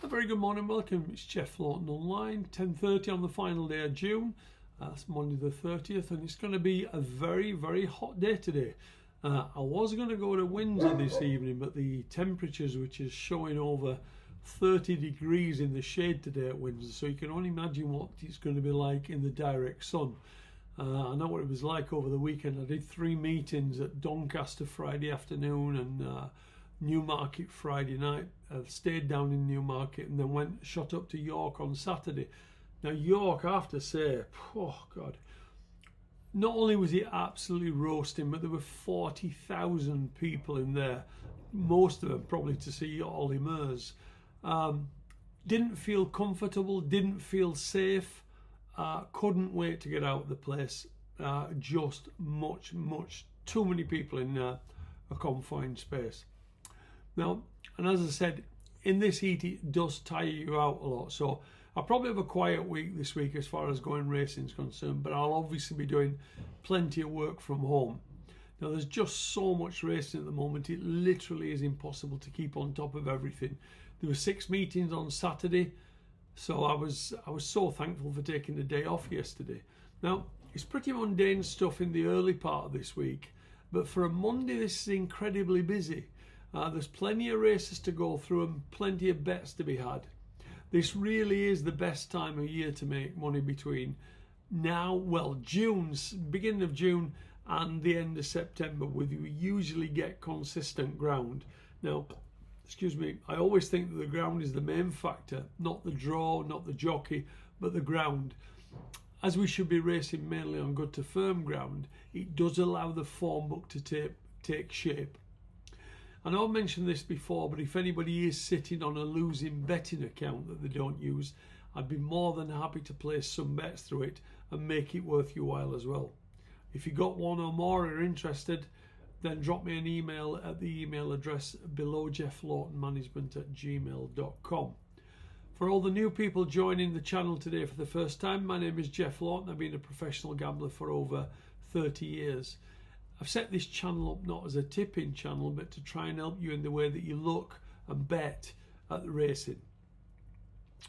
very good morning, welcome. It's Jeff Laughton online, 10:30 on the final day of June. That's Monday the 30th, and it's going to be a very, very hot day today. I was going to go to Windsor this evening, but the temperatures, which is showing over 30 degrees in the shade today at Windsor, so you can only imagine what it's going to be like in the direct sun. I know what it was like over the weekend. I did 3 meetings at Doncaster Friday afternoon and Newmarket Friday night. I stayed down in Newmarket and then shot up to York on Saturday. Now York, I have to say, oh God, not only was it absolutely roasting, but there were 40,000 people in there, most of them probably to see Ollie Murs. Didn't feel comfortable, didn't feel safe, couldn't wait to get out of the place. Just much too many people in a confined space. Now, and as I said, in this heat it does tire you out a lot, so I'll probably have a quiet week this week as far as going racing is concerned, but I'll obviously be doing plenty of work from home. Now there's just so much racing at the moment, it literally is impossible to keep on top of everything. There were 6 meetings on Saturday, so I was so thankful for taking the day off yesterday. Now it's pretty mundane stuff in the early part of this week, but for a Monday this is incredibly busy. There's plenty of races to go through and plenty of bets to be had. This really is the best time of year to make money between now, well, beginning of June and the end of September, where you usually get consistent ground. Now, excuse me, I always think that the ground is the main factor, not the draw, not the jockey, but the ground. As we should be racing mainly on good to firm ground, it does allow the form book to take shape. I know I've mentioned this before, but if anybody is sitting on a losing betting account that they don't use, I'd be more than happy to place some bets through it and make it worth your while as well. If you got one or more and are interested, then drop me an email at the email address below, jefflawtonmanagement@gmail.com. For all the new people joining the channel today for the first time, my name is Jeff Laughton. I've been a professional gambler for over 30 years. I've set this channel up not as a tipping channel, but to try and help you in the way that you look and bet at the racing.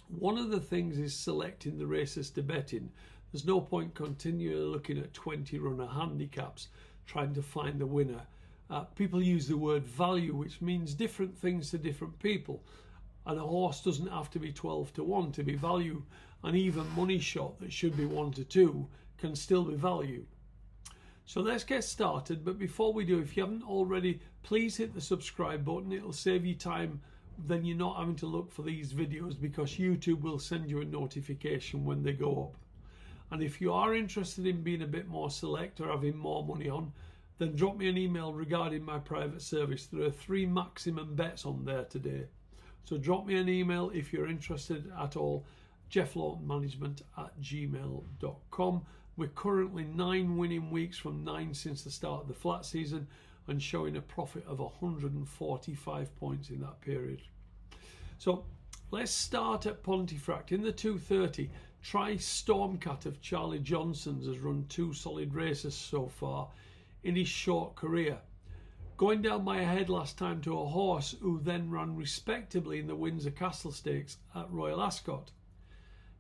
One of the things is selecting the races to bet in. There's no point continually looking at 20-runner handicaps trying to find the winner. People use the word value, which means different things to different people. And a horse doesn't have to be 12-1 to be value. And even money shot that should be 1-2 can still be value. So let's get started, but before we do, if you haven't already, please hit the subscribe button. It'll save you time, then you're not having to look for these videos because YouTube will send you a notification when they go up. And if you are interested in being a bit more select or having more money on, then drop me an email regarding my private service. There are 3 maximum bets on there today. So drop me an email if you're interested at all, jefflawtonmanagement@gmail.com. We're currently 9 winning weeks from 9 since the start of the flat season and showing a profit of 145 points in that period. So let's start at Pontefract. In the 230, Try Stormcat of Charlie Johnson's has run 2 solid races so far in his short career, going down by a head last time to a horse who then ran respectably in the Windsor Castle Stakes at Royal Ascot.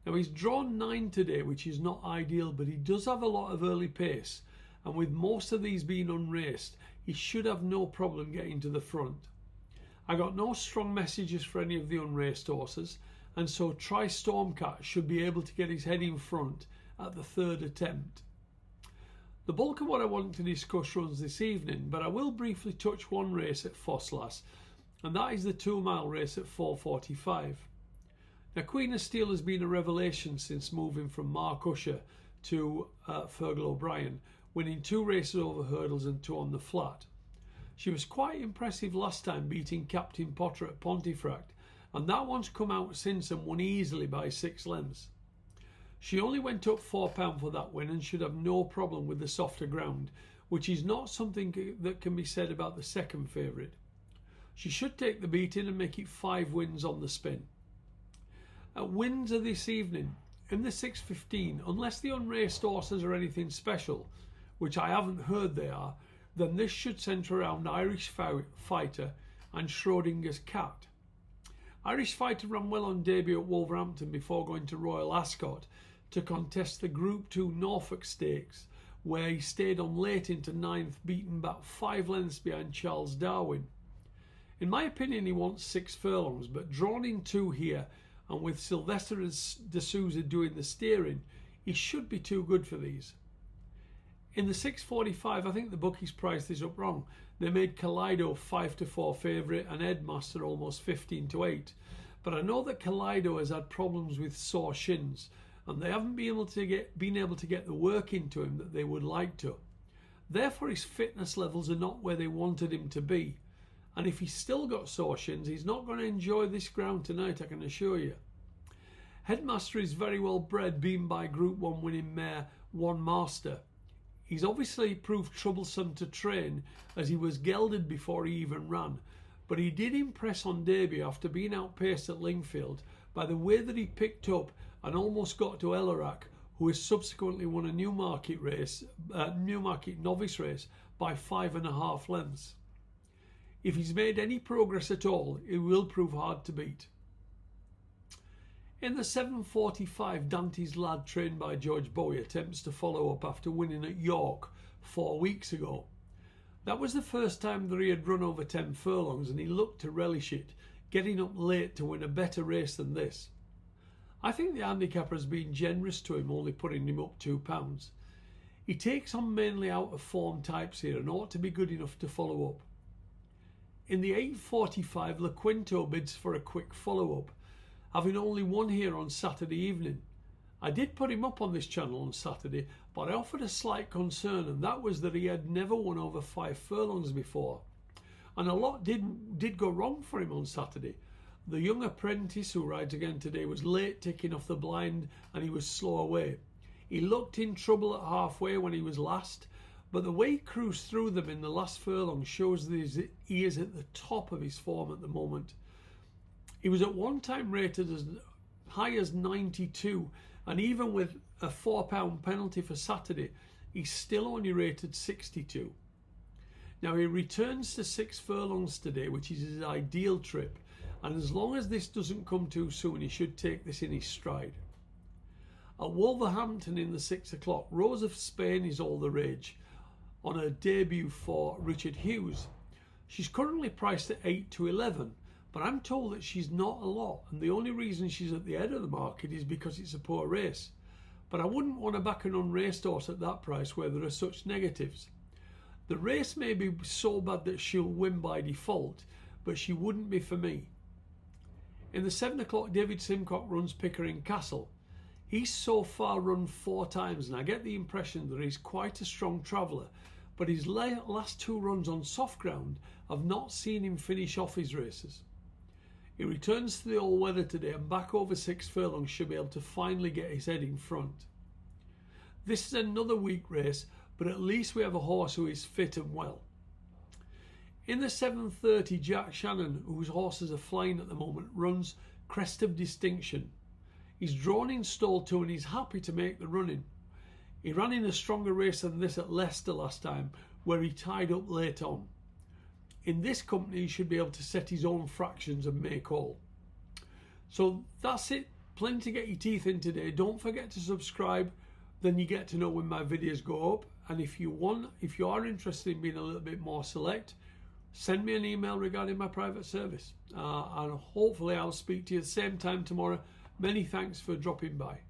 Now he's drawn 9 today, which is not ideal, but he does have a lot of early pace, and with most of these being unraced, he should have no problem getting to the front. I got no strong messages for any of the unraced horses, and so Try Stormcat should be able to get his head in front at the 3rd attempt. The bulk of what I want to discuss runs this evening, but I will briefly touch one race at Fosslas, and that is the 2-mile race at 4:45. Now, Queen of Steel has been a revelation since moving from Mark Usher to Fergal O'Brien, winning 2 races over hurdles and 2 on the flat. She was quite impressive last time, beating Captain Potter at Pontefract, and that one's come out since and won easily by 6 lengths. She only went up £4 for that win and should have no problem with the softer ground, which is not something that can be said about the second favourite. She should take the beating and make it 5 wins on the spin. At Windsor this evening, in the 6:15, unless the unraced horses are anything special, which I haven't heard they are, then this should centre around Irish Fighter and Schrodinger's Cat. Irish Fighter ran well on debut at Wolverhampton before going to Royal Ascot to contest the Group 2 Norfolk Stakes, where he stayed on late into 9th, beaten back 5 lengths behind Charles Darwin. In my opinion, he wants 6 furlongs, but drawn in 2 here, and with Sylvester de Souza doing the steering, he should be too good for these. In the 6:45, I think the bookies priced this up wrong. They made Kaleido 5-4 favourite and Headmaster almost 15-8. But I know that Kaleido has had problems with sore shins, and they haven't been able to get the work into him that they would like to. Therefore, his fitness levels are not where they wanted him to be. And if he's still got sore shins, he's not going to enjoy this ground tonight, I can assure you. Headmaster is very well bred, being by Group 1 winning mare One Master. He's obviously proved troublesome to train, as he was gelded before he even ran, but he did impress on debut after being outpaced at Lingfield by the way that he picked up and almost got to Ellerac, who has subsequently won a Newmarket novice race by 5.5 lengths. If he's made any progress at all, it will prove hard to beat. In the 7:45, Dante's Lad, trained by George Bowie, attempts to follow up after winning at York 4 weeks ago. That was the first time that he had run over 10 furlongs, and he looked to relish it, getting up late to win a better race than this. I think the handicapper has been generous to him, only putting him up £2. He takes on mainly out of form types here and ought to be good enough to follow up. In the 8:45, La Quinto bids for a quick follow-up, having only won here on Saturday evening. I did put him up on this channel on Saturday, but I offered a slight concern, and that was that he had never won over 5 furlongs before. And a lot did go wrong for him on Saturday. The young apprentice who rides again today was late taking off the blind, and he was slow away. He looked in trouble at halfway when he was last, but the way he cruised through them in the last furlong shows that he is at the top of his form at the moment. He was at one time rated as high as 92, and even with a £4 penalty for Saturday, he's still only rated 62. Now he returns to 6 furlongs today, which is his ideal trip, and as long as this doesn't come too soon, he should take this in his stride. At Wolverhampton in the 6 o'clock, Rose of Spain is all the rage on her debut for Richard Hughes. She's currently priced at 8-11, but I'm told that she's not a lot, and the only reason she's at the head of the market is because it's a poor race. But I wouldn't want to back an unraced horse at that price where there are such negatives. The race may be so bad that she'll win by default, but she wouldn't be for me. In the 7 o'clock, David Simcock runs Pickering Castle. He's so far run 4 times, and I get the impression that he's quite a strong traveller, but his last 2 runs on soft ground have not seen him finish off his races. He returns to the all-weather today, and back over 6 furlongs should be able to finally get his head in front. This is another weak race, but at least we have a horse who is fit and well. In the 7:30, Jack Shannon, whose horses are flying at the moment, runs Crest of Distinction. He's drawn in stall 2 and he's happy to make the running. He ran in a stronger race than this at Leicester last time, where he tied up late on. In this company, he should be able to set his own fractions and make all. So that's it. Plenty to get your teeth in today. Don't forget to subscribe, then you get to know when my videos go up. And if you are interested in being a little bit more select, send me an email regarding my private service. And hopefully I'll speak to you at the same time tomorrow. Many thanks for dropping by.